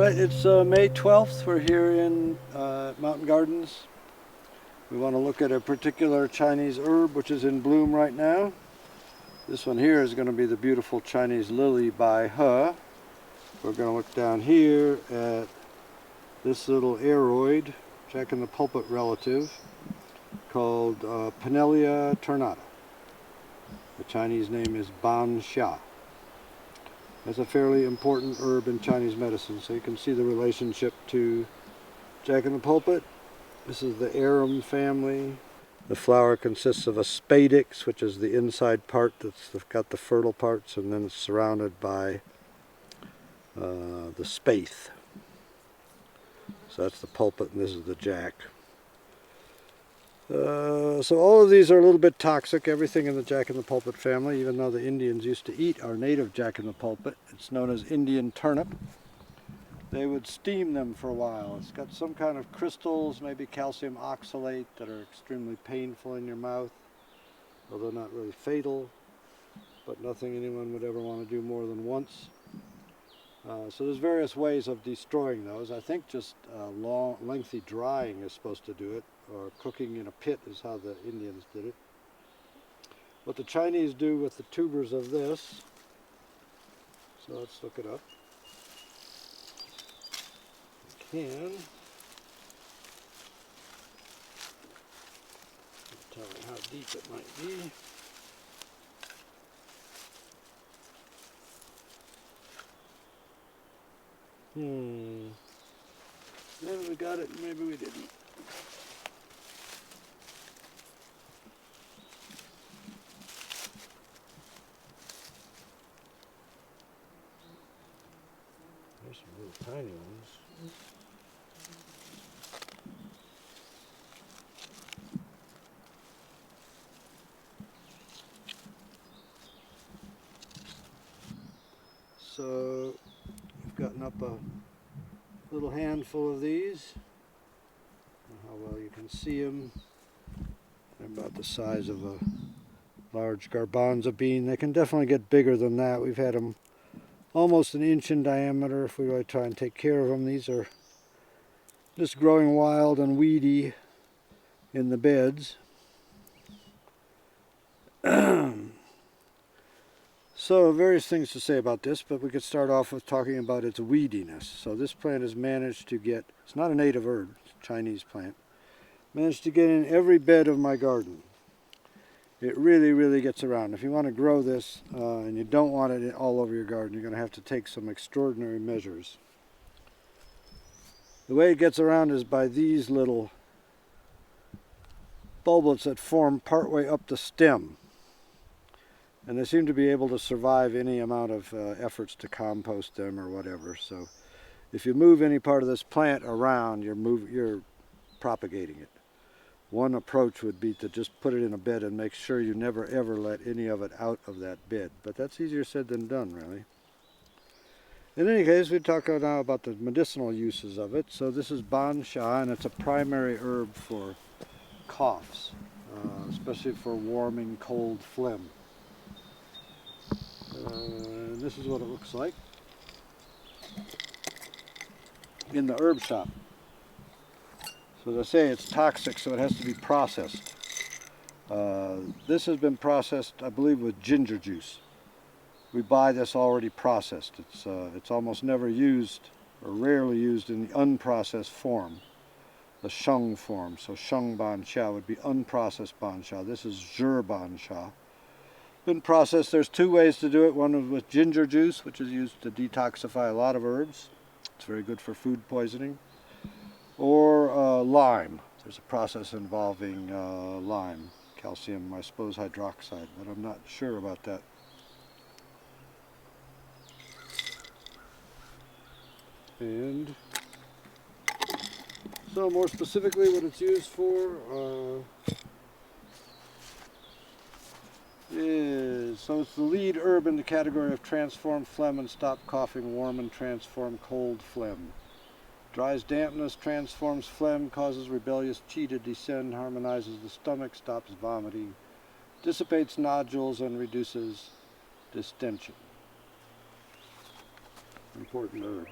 Alright, it's May 12th. We're here in Mountain Gardens. We want to look at a particular Chinese herb which is in bloom right now. This one here is going to be the beautiful Chinese lily by He. We're going to look down here at this little aroid, jack-in-the-pulpit relative, called Pinellia ternata. The Chinese name is ban xia. That's a fairly important herb in Chinese medicine, so you can see the relationship to jack-in-the-pulpit. This is the arum family. The flower consists of a spadix, which is the inside part that's got the fertile parts, and then it's surrounded by the spathe. So that's the pulpit, and this is the jack. So all of these are a little bit toxic, everything in the jack-in-the-pulpit family, even though the Indians used to eat our native jack-in-the-pulpit. It's known as Indian turnip. They would steam them for a while. It's got some kind of crystals, maybe calcium oxalate, that are extremely painful in your mouth, although not really fatal, but nothing anyone would ever want to do more than once. So there's various ways of destroying those. I think just lengthy drying is supposed to do it, or cooking in a pit is how the Indians did it. What the Chinese do with the tubers of this, so let's look it up. You can tell me how deep it might be. Maybe we got it, maybe we didn't. There's some little tiny ones. So we've gotten up a little handful of these. How well you can see them. They're about the size of a large garbanzo bean. They can definitely get bigger than that. We've had them almost an inch in diameter if we really try and take care of them. These are just growing wild and weedy in the beds. So various things to say about this, but we could start off with talking about its weediness. So this plant has managed to get, it's not a native herb, it's a Chinese plant, managed to get in every bed of my garden. It really gets around. If you want to grow this and you don't want it all over your garden, you're going to have to take some extraordinary measures. The way it gets around is by these little bulbets that form partway up the stem. And they seem to be able to survive any amount of efforts to compost them or whatever. So if you move any part of this plant around, you're propagating it. One approach would be to just put it in a bed and make sure you never ever let any of it out of that bed. But that's easier said than done, really. In any case, we talk now about the medicinal uses of it. So this is ban xia, and it's a primary herb for coughs, especially for warming cold phlegm. And this is what it looks like in the herb shop. So as I say, it's toxic, so it has to be processed. This has been processed, I believe, with ginger juice. We buy this already processed. It's almost never used, or rarely used, in the unprocessed form, the sheng form. So sheng ban xia would be unprocessed ban xia. This is zhi ban xia. Been processed. There's two ways to do it. One is with ginger juice, which is used to detoxify a lot of herbs. It's very good for food poisoning. Or lime. There's a process involving lime, calcium, I suppose, hydroxide, but I'm not sure about that. And so more specifically what it's used for so it's the lead herb in the category of transform phlegm and stop coughing, warm and transform cold phlegm. Dries dampness, transforms phlegm, causes rebellious qi to descend, harmonizes the stomach, stops vomiting, dissipates nodules, and reduces distension. Important herb.